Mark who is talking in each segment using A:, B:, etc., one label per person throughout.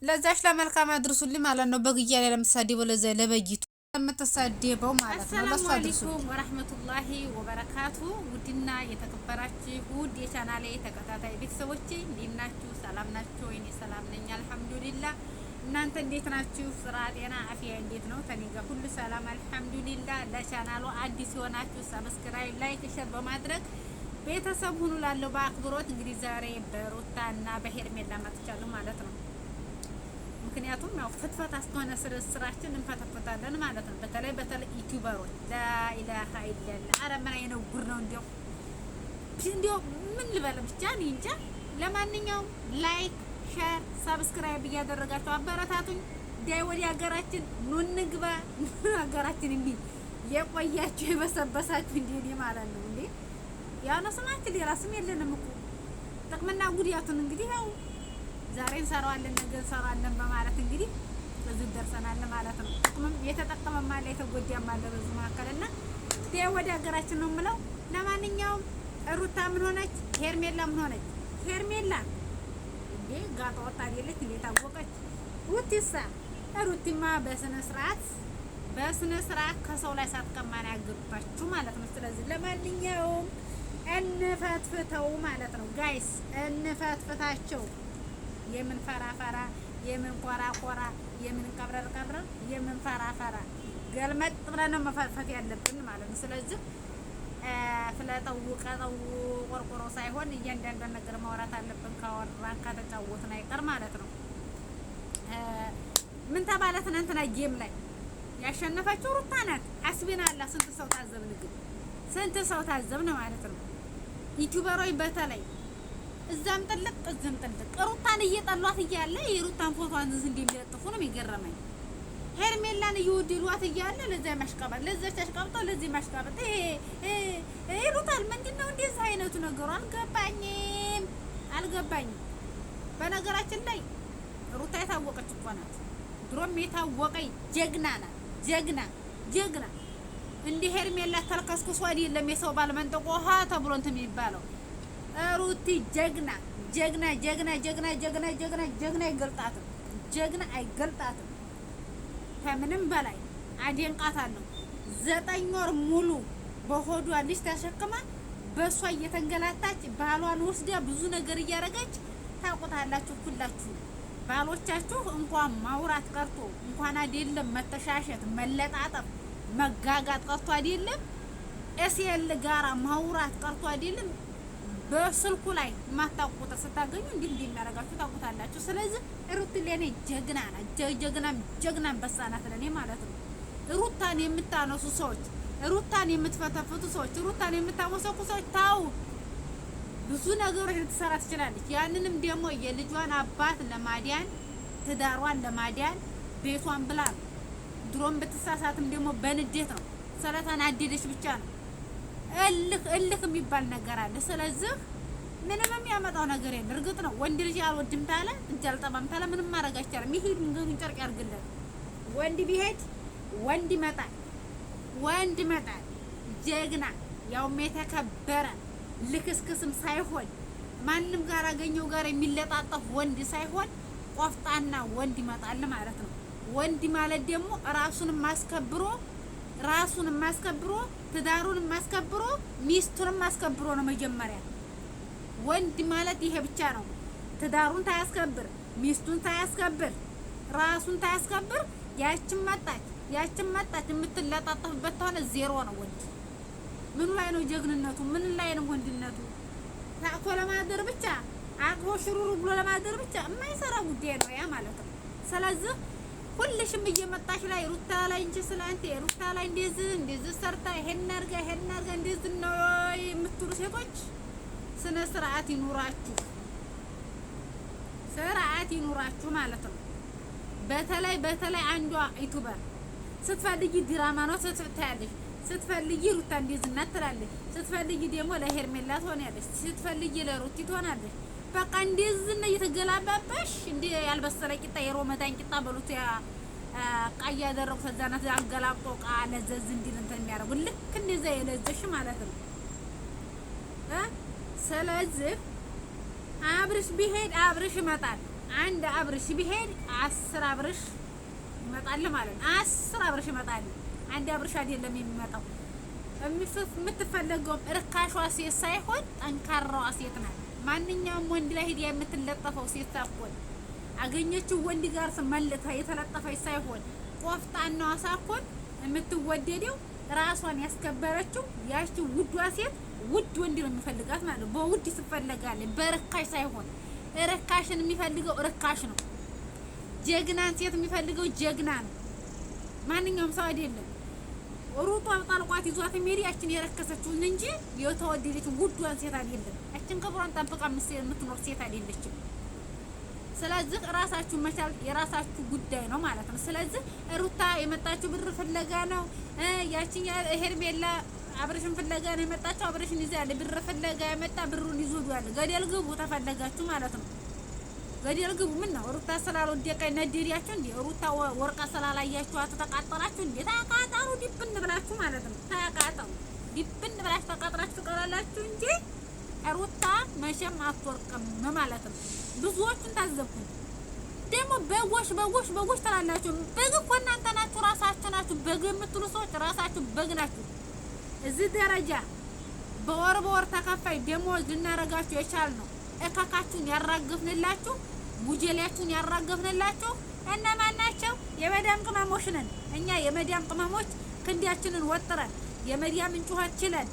A: ለዛሽ ለመልካም አድርሱልኝ ማለት ነው። በግያ ላይ ለምትሳደበው ለዛ ለበይቱ የምትሳደበው ማለት ነው። ለሷ አድርሱ።
B: አሰላሙ ወራህመቱላሂ ወበረካቱ። ውድና የተከበራችሁ ውድ የቻናሌ ተከታታይ ቤተሰቦቼ እንዴት ናችሁ? ሰላም ናችሁ? እኔ ሰላም ነኝ አልሐምዱሊላህ። እናንተ እንዴት ናችሁ? ስራ፣ ጤና፣ አፍያ እንዴት ነው? ከኔ ጋር ሁሉ ሰላም አልሐምዱሊላህ። ለቻናሉ አዲስ የሆናችሁ ሰብስክራይብ፣ ላይክ፣ ሼር በማድረግ ቤተሰብ ሁኑ ላለው በአክብሮት እንግዲህ ዛሬ በሩታና በሄርሜላ መጥቻለሁ ማለት ነው። ምክንያቱም ያው ፍትፈታ እስከሆነ ስራችን እንፈተፈታለን ማለት ነው። በተለይ ዩቲዩበሮች ላኢላሃ ኢላላህ አረ ምን አይነት ጉድ ነው እንዲያው ምን ልበል ብቻ እኔ እንጃ። ለማንኛውም ላይክ፣ ሼር፣ ሰብስክራይብ እያደረጋችሁ አበረታቱኝ። ዳይ ወዲ ሀገራችን ኑ እንግባ። ሀገራችን እንዴ የቆያችሁ የበሰበሳችሁ እንዴ ማለት ነው እንዴ ያው ነው ስማችን የራስም የለንም እኮ ጥቅምና ጉዳቱን እንግዲህ ያው ዛሬ እንሰራዋለን ነገ እንሰራዋለን በማለት እንግዲህ እዚህ ደርሰናል ማለት ነው። ጥቅምም የተጠቀመም አለ የተጎዳም አለ በዚህ መካከልና ዳይ ወዲ ሀገራችን ነው የምለው። ለማንኛውም ሩታ ምን ሆነች? ሄርሜላ ምን ሆነች? ሄርሜላ እንዴ ጋጣ ወጣ አይደለች እንዴ ታወቀች? ሩቲሳ ሩቲማ በስነ ስርዓት ከሰው ላይ ሳትቀማን ያገባችሁ ማለት ነው። ስለዚህ ለማንኛውም እንፈትፍተው ማለት ነው ጋይስ፣ እንፈትፍታቸው። የምን ፈራፈራ፣ የምን ኮራኮራ፣ የምን ቀብረር፣ የምን ፈራፈራ ገልመጥ ብለን ነው መፈትፈት ያለብን ማለት ነው። ስለዚህ ፍለጠው ቀጠው ቆርቆሮ ሳይሆን እያንዳንዷን ነገር ማውራት አለብን። ካወራን ከተጫወትን አይቀር ማለት ነው። ምን ተባለ ትናንትና ጌም ላይ ያሸነፈችው ሩታ ናት። አስቢና አላ ስንት ሰው ታዘብን፣ ግን ስንት ሰው ታዘብን ማለት ነው። ዩቲዩበሮች በተለይ እዛም ጥልቅ እዛም ጥልቅ ሩታን እየጠሏት እያለ የሩታን ፎቶዋን ዝም እንደሚለጥፉ ነው የሚገርመኝ። ሄርሜላን እየወደዷት እያለ ለዛ ማሽቃበጥ፣ ለዛች አሽቃብጣ፣ ለዚህ ማሽቃበጥ ይሉታል። ምንድነው እንደዚህ አይነቱ ነገሩ? አልገባኝም። በነገራችን ላይ ሩታ የታወቀች እኮ ናት። ድሮም የታወቀች ጀግና ናት። ጀግና እንደ ሄርሜላ ተልከስክሶ አይደለም የሰው ባል መንጠቆ ሀ ተብሎ እንትን የሚባለው። ሩቲ ጀግና አይገልጣትም። ጀግና አይገልጣትም። ከምንም በላይ አደንቃታለሁ። 9 ወር ሙሉ በሆዷ ልጅ ተሸክማ በሷ እየተንገላታች ባሏን ወስዳ ብዙ ነገር እያረገች ታውቁታላችሁ ሁላችሁ። ባሎቻችሁ እንኳን ማውራት ቀርቶ እንኳን አይደለም መተሻሸት፣ መለጣጠፍ፣ መጋጋጥ ቀርቶ አይደለም ኤስኤል ጋራ ማውራት ቀርቶ አይደለም በስልኩ ላይ ማታውቁት ስታገኙ እንዲህ የሚያደርጋችሁ ታውቁታላችሁ። ስለዚህ ሩት ለኔ ጀግና ናት። ጀግና በሳናት ለኔ ማለት ነው። ሩታን የምታነሱ ሰዎች፣ ሩታን የምትፈተፍቱ ሰዎች፣ ሩታን የምታመሰኩ ሰዎች ታው ብዙ ነገሮች ልትሰራ ትችላለች። ያንንም ደግሞ የልጇን አባት ለማዲያን ትዳሯን ለማዲያን ቤቷን ብላ ድሮም ብትሳሳትም ደግሞ በንዴት ነው። ስለተናደደች ብቻ ነው። እልክ የሚባል ነገር አለ። ስለዚህ ምንም የሚያመጣው ነገር የለም። እርግጥ ነው ወንድ ልጅ አልወድም ታለ እንጂ አልጠባም ታለ ምንም ማድረግ አይቻልም። ይሄ መንገዱን ጨርቅ ያርግለት። ወንድ ቢሄድ ወንድ ይመጣል። ጀግና ያውም የተከበረ ልክስክስም ሳይሆን ማንም ጋር አገኘው ጋር የሚለጣጠፍ ወንድ ሳይሆን ቆፍጣና ወንድ ይመጣል ማለት ነው። ወንድ ማለት ደግሞ ራሱንም ማስከብሮ ትዳሩንም ማስከብሮ ሚስቱንም ማስከብሮ ነው መጀመሪያ። ወንድ ማለት ይሄ ብቻ ነው። ትዳሩን ታያስከብር፣ ሚስቱን ታያስከብር፣ ራሱን ታያስከብር። ያችን መጣች የምትለጣጠፍበት ሆነ ዜሮ ነው ወንድ። ምን ላይ ነው ጀግንነቱ? ምን ላይ ነው ወንድነቱ? ታቆ ለማደር ብቻ አቅቦ ሽሩሩ ብሎ ለማደር ብቻ የማይሰራ ጉዳይ ነው ያ ማለት ነው። ስለዚህ ሁልሽም እየመጣሽ ላይ ሩታ ላይ እንጂ ስላንተ ሩታ ላይ እንደዚህ ሰርታ ይሄን አርጋ እንደዚህ ነው የምትሉ ሴቶች ስነ ስርዓት ይኑራችሁ ማለት ነው። በተለይ አንዷ ዩቲዩበር ስትፈልጊ ድራማ ነው ስትታያለሽ፣ ስትፈልጊ ሩታ እንደዚህ እናት ትላለች፣ ስትፈልጊ ደግሞ ለሄርሜላ ትሆናለች፣ ስትፈልጊ ለሩቲ ትሆናለች። በቃ እንደዚህ ነው እየተገላባባሽ እንደ ያልበሰለ ቂጣ የሮመዳን ቂጣ በሉት ያ ቃያ ያደረጉ ተዛናት አንገላብጦ ቃ ለዘዝ እንዲል እንትን የሚያደርጉ ልክ እንደዛ የለዘሽ ማለት ነው። ስለዚህ አብርሽ ቢሄድ አብርሽ ይመጣል። አንድ አብርሽ ቢሄድ 10 አብርሽ ይመጣል ማለት ነው። 10 አብርሽ ይመጣል። አንድ አብርሽ አይደለም የሚመጣው። የምትፈለገው ርካሿ ሴት ሳይሆን ጠንካራዋ ሴት ናት። ማንኛውም ወንድ ላይ ሄዳ የምትለጠፈው ሴት ሳይሆን አገኘችው ወንድ ጋር መልካ የተለጠፈች ሳይሆን ቆፍጣናዋ ሳይሆን የምትወደደው ራሷን ያስከበረችው ያቺ ውዷ ሴት ውድ ወንድ ነው የሚፈልጋት ማለት ነው። በውድ ትፈልጋለች፣ በርካሽ ሳይሆን። ርካሽን የሚፈልገው ርካሽ ነው። ጀግናን ሴት የሚፈልገው ጀግና ነው። ማንኛውም ሰው አይደለም ሩጧ ጣልቋት ይዟት የሚሄድ ያችን የረከሰችውን እንጂ የተወደደች ውዷን ሴት አይደለም። ያችን ክብሯን ጠብቃ የምትኖር ሴት አይደለችም። ስለዚህ ራሳችሁ መቻል የራሳችሁ ጉዳይ ነው ማለት ነው። ስለዚህ ሩታ የመጣችው ብር ፍለጋ ነው። ያቺኛ ሄርሜላ አብርሽን ፍለጋ ነው የመጣችው። አብርሽን ይዛል ብር ፍለጋ የመጣ ብሩን ይዞዷል። ገደል ግቡ ተፈለጋችሁ ማለት ነው። ገደል ግቡ። ምን ነው ሩታ ስላልወደቀኝ ነደሪያችሁ እንዴ? ሩታ ወርቃ ስላላያችኋት ተቃጠላችሁ እንዴ? ተቃጠሉ ዲብን ብላችሁ ማለት ነው። ተቃጠሉ ዲብን ብላችሁ ተቃጥራችሁ ትቀራላችሁ እንጂ ሩታ መቼም አትወርቅም ማለት ነው። ብዙዎቹን ታዘብኩኝ። ደግሞ በጎሽ ትላላችሁ። በግ እኮ እናንተ ናችሁ፣ ራሳችሁ ናችሁ። በግ የምትሉ ሰዎች ራሳችሁ በግ ናችሁ። እዚህ ደረጃ በወር ተከፋይ ደሞዝ ልናረጋችሁ የቻልነው እካካችሁን ያራገፍንላችሁ፣ ሙጀሌያችሁን ያራገፍንላችሁ እነማን ናቸው? የመዳም ቅመሞች ነን እኛ። የመዳም ቅመሞች ክንዳችንን ወጥረን የመዳምን ጩኸት ችለን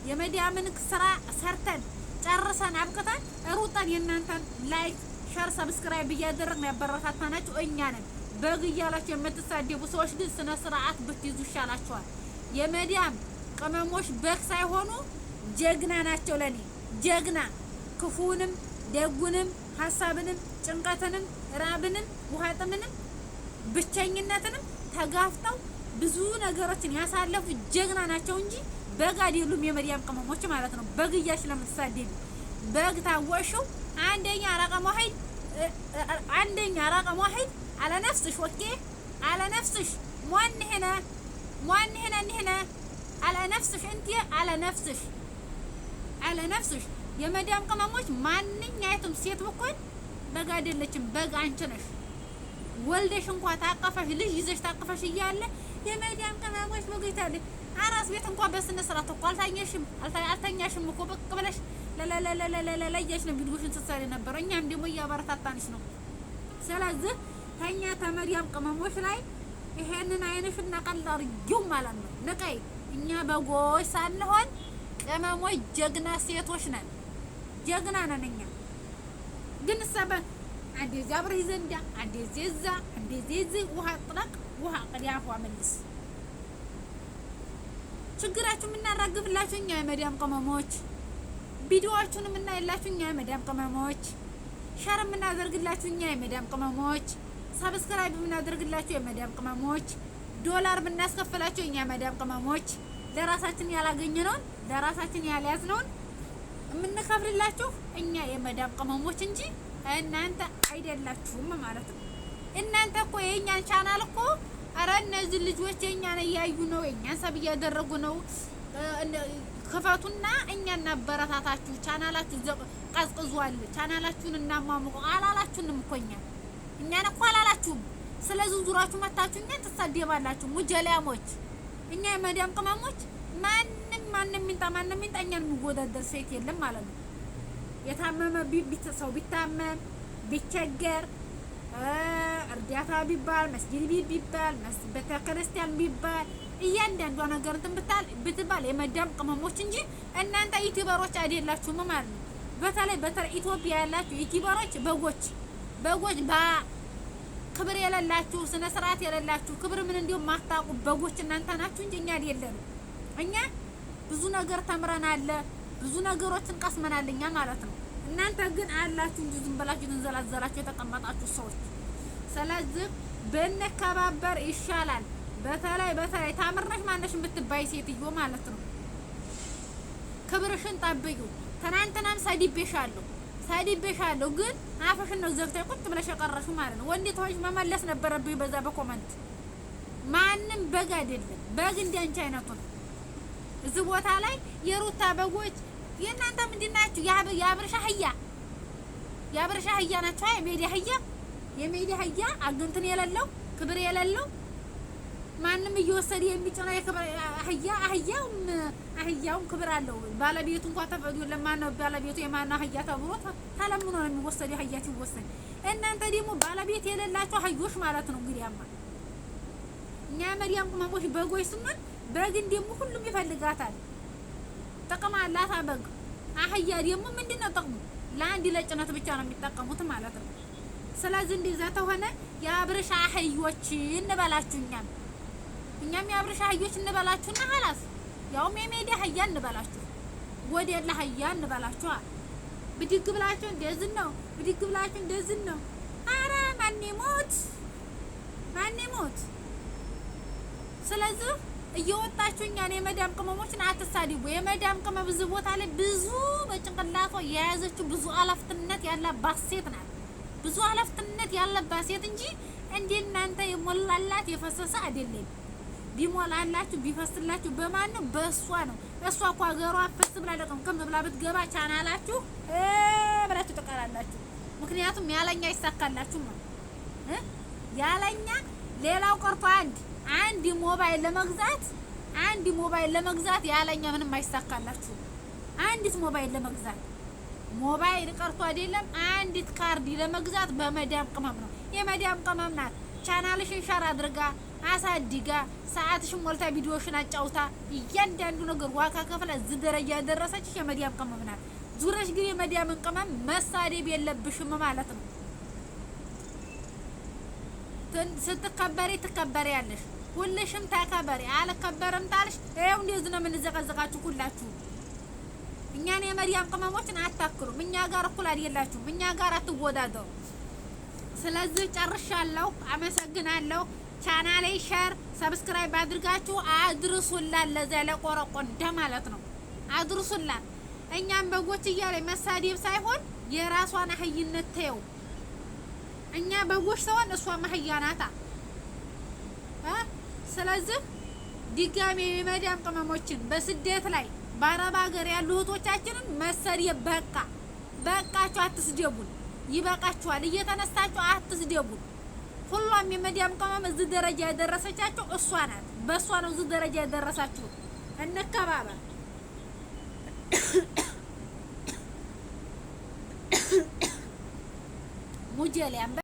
B: የመዳምን ስራ ሰርተን ጨርሰን አብቅተን ሩጣን የእናንተን ላይክ ሸር ሰብስክራይብ እያደረግን ያበረታታናችሁ እኛ ነን። በግ እያላችሁ የምትሳደቡ ሰዎች ግን ስነ ስርዓት ብትይዙ ይሻላችኋል። የመዳም ቅመሞች በግ ሳይሆኑ ጀግና ናቸው። ለኔ ጀግና ክፉንም ደጉንም ሀሳብንም ጭንቀትንም ራብንም ውሃጥምንም ብቸኝነትንም ተጋፍተው ብዙ ነገሮችን ያሳለፉ ጀግና ናቸው እንጂ በግ አይደሉም። የመዳም ቅመሞች ማለት ነው። በግ እያልሽ ለምትሳደቡ በግ ታወሽው አንደኛ ረቀም ዋሂድ على نفسش اوكي على نفسش مو هنا على نفسش انت على نفسش የመዳም ቅመሞች ማንኛይቱም ሴት ብኮን በግ አይደለችም። በግ አንቺ ነሽ። ወልደሽ እንኳን ታቀፈሽ ልጅ ይዘሽ ታቀፈሽ እያለ የመዳም ቅመሞች በግይታለ አራስ ቤት እንኳን በስነ ስርዓት እኮ አልተኛሽም እኮ በቅ ብለሽ ለለለለለለለያሽ ነው ቢልጉሽን ስትሰሪ ነበር። እኛም ደግሞ እያበረታታንሽ ነው። ስለዚህ ተኛ ተመዳም ቅመሞች ላይ ይሄንን አይነሽና ቀልዳርጊው ማለት ነው። ንቀይ እኛ በጎች ሳንሆን ቅመሞች ጀግና ሴቶች ነን። ጀግና ነን እኛ። ግን ሰበ አንዴ አብረህ ዘንዳ አንዴ ዘዛ አንዴ ዘዝ ውሃ ጥለቅ ውሃ ቅዲያፏ መልስ ችግራችሁ የምናራግፍላችሁ እኛ የመዳም ቅመሞች፣ ቪዲዮዎቹን የምናይላችሁ እኛ የመዳም ቅመሞች፣ ሸር የምናደርግላችሁ እኛ የመዳም ቅመሞች፣ ሰብስክራይብ የምናደርግላችሁ የመዳም ቅመሞች፣ ዶላር የምናስከፍላችሁ እኛ የመዳም ቅመሞች፣ ለራሳችን ያላገኘነውን ለራሳችን ያልያዝነውን የምንከፍልላችሁ እኛ የመዳም ቅመሞች እንጂ እናንተ አይደላችሁም ማለት ነው። እናንተ እኮ የእኛን ቻናል እኮ ኧረ እነዚህ ልጆች የእኛን እያዩ ነው፣ የእኛን ሰብ እያደረጉ ነው። ክፈቱና እኛን እናበረታታችሁ። ቻናላችሁ ቀዝቅዟል፣ ቻናላችሁን እናሟሙቁ አላላችሁንም እኮ እኛን እኮ አላላችሁም። ስለዚህ ዙራችሁ መታችሁ እኛን ትሳደባላችሁ ሙጀሊያሞች። እኛ የመዳም ቅመሞች ማንም ይንጣ እኛን የሚወዳደር ሴት የለም ማለት ነው። የታመመ ሰው ቢታመም ቢቸገር እርዳታ ቢባል መስጊድ ቢባል ቤተክርስቲያን ቢባል እያንዳንዷ ነገር እንትን ብትባል የመዳም ቅመሞች እንጂ እናንተ ዩቲዩበሮች አይደላችሁም ማለት ነው። በተለይ ኢትዮጵያ ያላችሁ ዩቲዩበሮች በጎች ክብር የሌላችሁ ስነ ስርዓት የሌላችሁ ክብር ምን እንደው ማታውቁ በጎች እናንተ ናችሁ እንጂ እኛ አይደለም። እኛ ብዙ ነገር ተምረናል፣ ብዙ ነገሮችን ቀስመናል እኛ ማለት ነው። እናንተ ግን አላችሁ እንጂ ዝም ብላችሁ ተንዘላዘላችሁ የተቀመጣችሁ ሰዎች። ስለዚህ በነከባበር ይሻላል። በተለይ ታምርነሽ ማነሽ የምትባይ ሴትዮ ማለት ነው። ክብርሽን ጠብቂው። ትናንትናም ሰዲቤሻለሁ ግን አፍሽን ነው ዘግተሽ ቁጭ ብለሽ የቀረሽው ማለት ነው። ወንዴ ተሆንሽ መመለስ ነበረብኝ በዛ በኮመንት። ማንም በግ አይደለም። በግ እንዲያንቺ አይነቱ ነው። እዚህ ቦታ ላይ የሩታ በጎች የእናንተ ምንድን ናችሁ? የአብርሽ አህያ የአብርሽ አህያ ናቸው። የሜዳ አህያ አግንትን የሌለው ክብር የሌለው ማንም እየወሰደ የሚጭነው የክብር አህያውም ክብር አለው። ባለቤቱ እንኳን ተፈቅዶ ለማነው ባለቤቱ የማነው አህያ ተብሎ ተለምኖ ነው የሚወሰደው። አህያ ሲወሰድ እናንተ ደግሞ ባለቤት የሌላቸው አህዮች ማለት ነው። እንግዲያማ እኛ መሪያም ቅመሞች በጎች ስንል በግን ደግሞ ሁሉም ይፈልጋታል። ጥቅም አላት በግ። አህያ ደግሞ ምንድነው ጥቅሙ? ለአንድ ለጭነት ብቻ ነው የሚጠቀሙት ማለት ነው። ስለዚህ እንደዛ ተሆነ የአብርሽ አህዮች እንበላችሁ እኛም የአብርሽ አህዮች እንበላችሁና ሀላስ ያውም የሜዳ አህያ እንበላችሁ ወዴላ አህያ እንበላችሁ። ብድግ ብላችሁ እንደዚህ ነው። አረ ማን ይሞት። ስለዚህ እየወጣችሁ እኛን የመዳም ቅመሞችን አትሳድቡ። የመዳም ቅመም ብዙ ቦታ ላይ ብዙ በጭንቅላቷ የያዘችው ብዙ አላፍትነት ያለባት ሴት ናት። ብዙ አላፍትነት ያለባት ሴት እንጂ እንደ እናንተ የሞላላት የፈሰሰ አይደለም። ቢሞላላችሁ ቢፈስላችሁ በማን ነው? በእሷ ነው። እሷ እኮ ሀገሯ ፈስ ብላ ደቀም ብላ ብትገባ ቻናላችሁ ብላችሁ ተቀራላችሁ። ምክንያቱም ያለኛ ይሳካላችሁ ነው። ያለኛ ሌላው ቀርቶ አንድ ሞባይል ለመግዛት ያለኛ ምንም አይሳካላችሁ። አንዲት ሞባይል ቀርቶ አይደለም አንዲት ካርድ ለመግዛት በመዳም ቅመም ነው። የመዳም ቅመም ናት። ቻናልሽን ሸር አድርጋ አሳድጋ ሰዓትሽን ሞልታ ቪዲዮሽን አጫውታ እያንዳንዱ ነገር ዋጋ ከፍላ እዚህ ደረጃ ያደረሰች የመዳም ቅመም ናት። ዙረሽ ግን የመዳምን ቅመም መሳደብ የለብሽም ማለት ነው። ስትከበሪ ትከበሪያለሽ። ሁልሽም ተከበሪ። አልከበረም ታልሽ ይኸው እንደዚህ ነው የምንዘቀዘቃችሁ ሁላችሁ። እኛን የመዳም ቅመሞችን አታክሉም። እኛ ጋር እኩል አይደላችሁም። እኛ ጋር አትወዳደሩ። ስለዚህ ጨርሻለሁ። አመሰግናለሁ። ቻናሌ ሼር ሰብስክራይብ አድርጋችሁ አድርሱላት። ለዛ ለቆረቆንዳ ማለት ነው አድርሱላት። እኛም በጎች እያለ መሳደብ ሳይሆን የራሷን አህይነት ተየው። እኛ በጎች ሰውን እሷ አህያ ናታ። ስለዚህ ድጋሜ የመዳም ቅመሞችን በስደት ላይ በአረብ ሀገር ያሉ እህቶቻችንን መሰደብ በቃችሁ። አትስደቡን። ይበቃችኋል። እየተነሳችሁ አትስደቡን። ሁሉም የመዳም ቅመም እዚህ ደረጃ ያደረሰቻችሁ እሷ ናት። በእሷ ነው እዚህ ደረጃ ያደረሳችሁ። እንከባበር። ሙጀሊያም